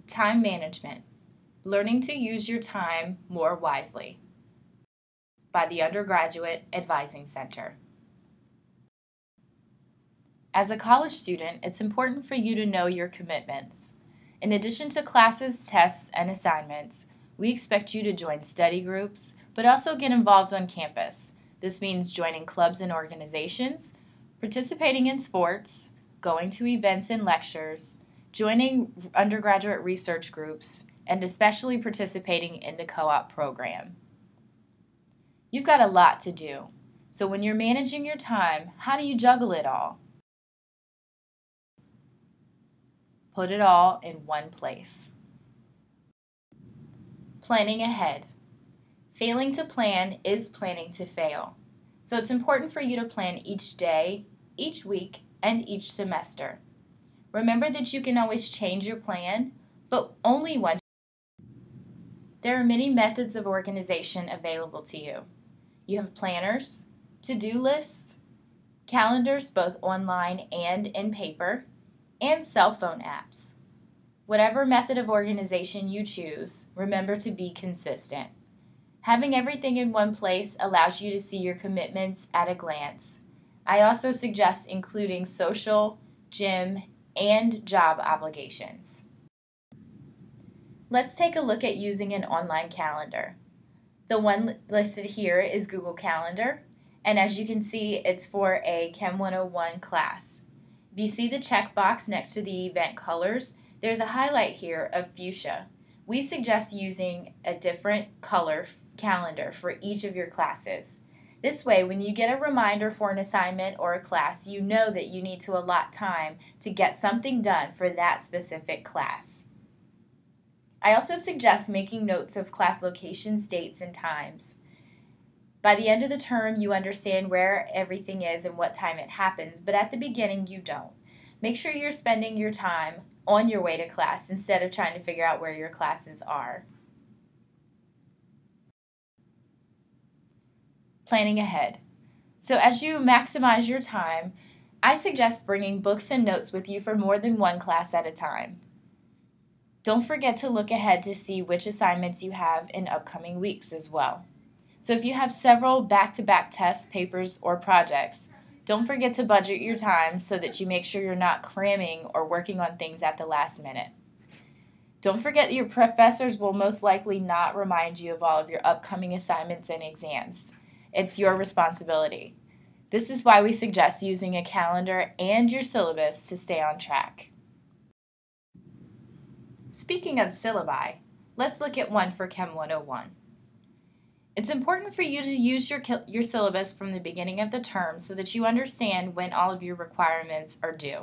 Time management, learning to use your time more wisely, by the Undergraduate Advising Center. As a college student, it's important for you to know your commitments. In addition to classes, tests, and assignments, we expect you to join study groups, but also get involved on campus. This means joining clubs and organizations, participating in sports, going to events and lectures, joining undergraduate research groups, and especially participating in the co-op program. You've got a lot to do, so when you're managing your time, how do you juggle it all? Put it all in one place. Planning ahead. Failing to plan is planning to fail. So it's important for you to plan each day, each week, and each semester. Remember that you can always change your plan, but only once. There are many methods of organization available to you. You have planners, to-do lists, calendars both online and in paper, and cell phone apps. Whatever method of organization you choose, remember to be consistent. Having everything in one place allows you to see your commitments at a glance. I also suggest including social, gym, and job obligations. Let's take a look at using an online calendar. The one listed here is Google Calendar, and as you can see, it's for a Chem 101 class. If you see the checkbox next to the event colors, there's a highlight here of fuchsia. We suggest using a different color calendar for each of your classes. This way, when you get a reminder for an assignment or a class, you know that you need to allot time to get something done for that specific class. I also suggest making notes of class locations, dates, and times. By the end of the term, you understand where everything is and what time it happens, but at the beginning, you don't. Make sure you're spending your time on your way to class instead of trying to figure out where your classes are. Planning ahead. So as you maximize your time, I suggest bringing books and notes with you for more than one class at a time. Don't forget to look ahead to see which assignments you have in upcoming weeks as well. So if you have several back-to-back tests, papers, or projects, don't forget to budget your time so that you make sure you're not cramming or working on things at the last minute. Don't forget that your professors will most likely not remind you of all of your upcoming assignments and exams. It's your responsibility. This is why we suggest using a calendar and your syllabus to stay on track. Speaking of syllabi, let's look at one for Chem 101. It's important for you to use your syllabus from the beginning of the term so that you understand when all of your requirements are due.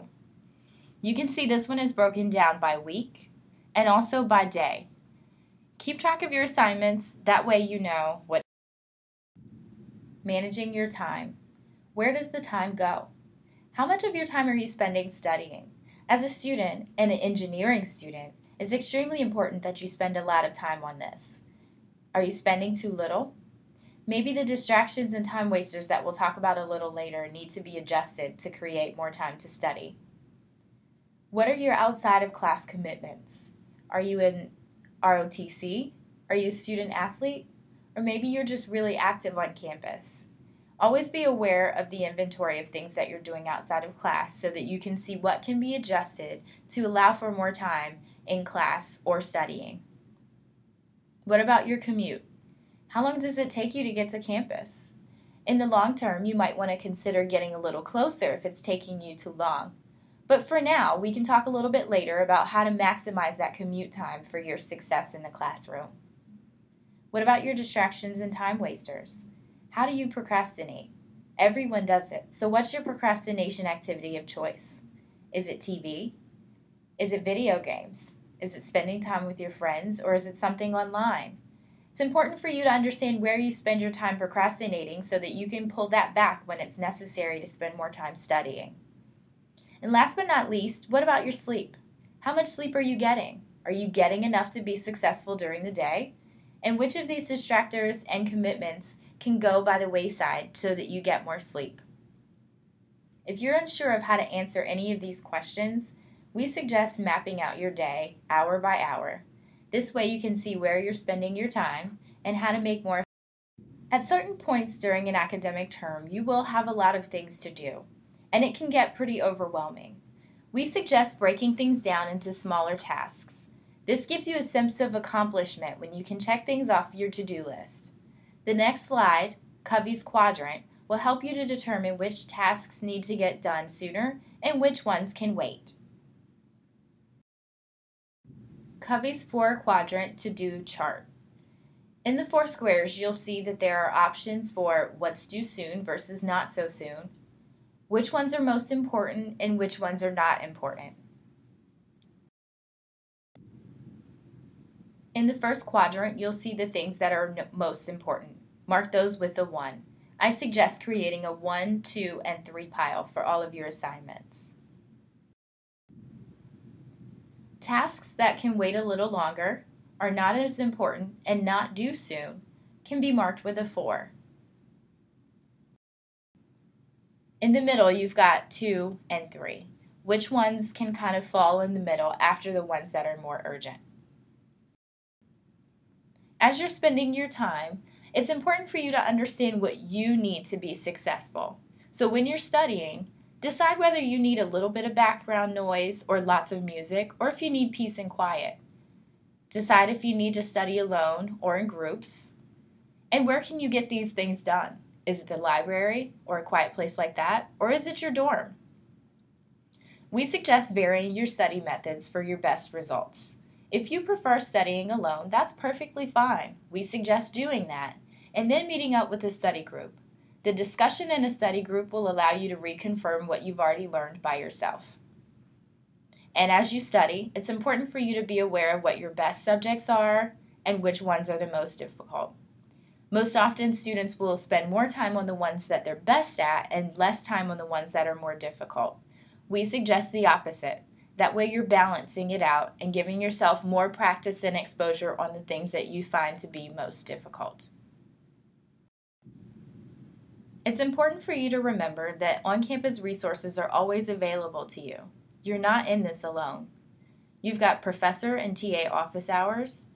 You can see this one is broken down by week and also by day. Keep track of your assignments, that way you know what. Managing your time. Where does the time go? How much of your time are you spending studying? As a student and an engineering student, it's extremely important that you spend a lot of time on this. Are you spending too little? Maybe the distractions and time wasters that we'll talk about a little later need to be adjusted to create more time to study. What are your outside of class commitments? Are you in ROTC? Are you a student athlete? Or maybe you're just really active on campus. Always be aware of the inventory of things that you're doing outside of class so that you can see what can be adjusted to allow for more time in class or studying. What about your commute? How long does it take you to get to campus? In the long term, you might want to consider getting a little closer if it's taking you too long. But for now, we can talk a little bit later about how to maximize that commute time for your success in the classroom. What about your distractions and time wasters? How do you procrastinate? Everyone does it. So what's your procrastination activity of choice? Is it TV? Is it video games? Is it spending time with your friends, or is it something online? It's important for you to understand where you spend your time procrastinating so that you can pull that back when it's necessary to spend more time studying. And last but not least, what about your sleep? How much sleep are you getting? Are you getting enough to be successful during the day? And which of these distractors and commitments can go by the wayside so that you get more sleep? If you're unsure of how to answer any of these questions, We suggest mapping out your day hour by hour. This way you can see where you're spending your time and how to make more. At certain points during an academic term, you will have a lot of things to do, and it can get pretty overwhelming. We suggest breaking things down into smaller tasks. This gives you a sense of accomplishment when you can check things off your to-do list. The next slide, Covey's quadrant, will help you to determine which tasks need to get done sooner and which ones can wait. Covey's 4-quadrant to-do chart. In the 4 squares, you'll see that there are options for what's due soon versus not so soon, which ones are most important and which ones are not important. In the first quadrant, you'll see the things that are most important. Mark those with a 1. I suggest creating a 1, 2, and 3 pile for all of your assignments. Tasks that can wait a little longer, are not as important, and not due soon can be marked with a 4. In the middle, you've got 2 and 3. Which ones can kind of fall in the middle after the ones that are more urgent? As you're spending your time, it's important for you to understand what you need to be successful. So when you're studying, decide whether you need a little bit of background noise or lots of music, or if you need peace and quiet. Decide if you need to study alone or in groups. And where can you get these things done? Is it the library or a quiet place like that? Or is it your dorm? We suggest varying your study methods for your best results. If you prefer studying alone, that's perfectly fine. We suggest doing that and then meeting up with a study group. The discussion in a study group will allow you to reconfirm what you've already learned by yourself. And as you study, it's important for you to be aware of what your best subjects are and which ones are the most difficult. Most often, students will spend more time on the ones that they're best at and less time on the ones that are more difficult. We suggest the opposite. That way you're balancing it out and giving yourself more practice and exposure on the things that you find to be most difficult. It's important for you to remember that on-campus resources are always available to you. You're not in this alone. You've got professor and TA office hours,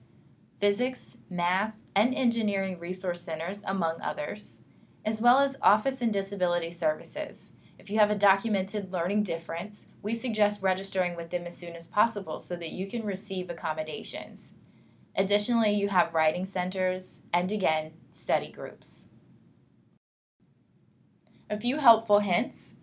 physics, math, and engineering resource centers, among others, as well as office and disability services. If you have a documented learning difference, we suggest registering with them as soon as possible so that you can receive accommodations. Additionally, you have writing centers and, again, study groups. A few helpful hints.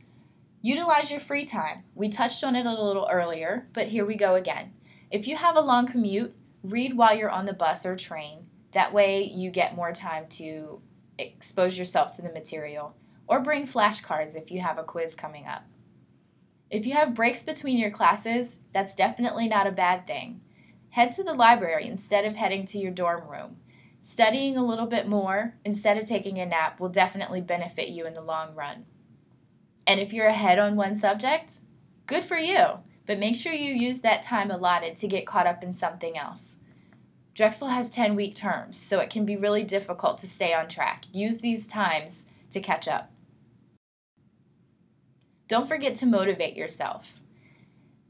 Utilize your free time. We touched on it a little earlier, but here we go again. If you have a long commute, read while you're on the bus or train. That way you get more time to expose yourself to the material. Or bring flashcards if you have a quiz coming up. If you have breaks between your classes, that's definitely not a bad thing. Head to the library instead of heading to your dorm room. Studying a little bit more instead of taking a nap will definitely benefit you in the long run. And if you're ahead on one subject, good for you, but make sure you use that time allotted to get caught up in something else. Drexel has 10-week terms, so it can be really difficult to stay on track. Use these times to catch up. Don't forget to motivate yourself.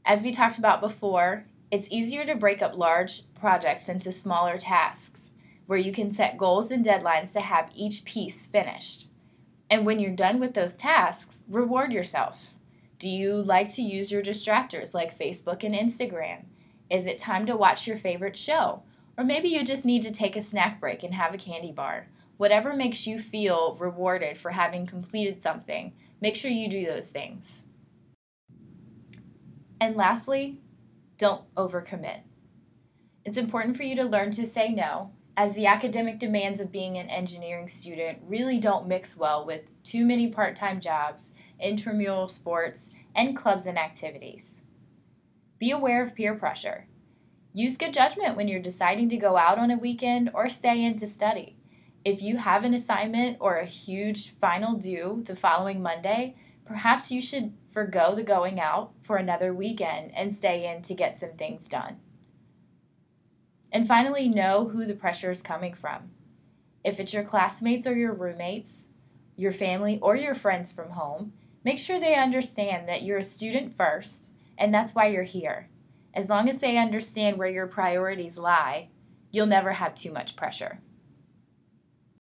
As we talked about before, it's easier to break up large projects into smaller tasks where you can set goals and deadlines to have each piece finished. And when you're done with those tasks, reward yourself. Do you like to use your distractors like Facebook and Instagram? Is it time to watch your favorite show? Or maybe you just need to take a snack break and have a candy bar. Whatever makes you feel rewarded for having completed something, make sure you do those things. And lastly, don't overcommit. It's important for you to learn to say no, as the academic demands of being an engineering student really don't mix well with too many part-time jobs, intramural sports, and clubs and activities. Be aware of peer pressure. Use good judgment when you're deciding to go out on a weekend or stay in to study. If you have an assignment or a huge final due the following Monday, perhaps you should forgo the going out for another weekend and stay in to get some things done. And finally, know who the pressure is coming from. If it's your classmates or your roommates, your family or your friends from home, make sure they understand that you're a student first and that's why you're here. As long as they understand where your priorities lie, you'll never have too much pressure.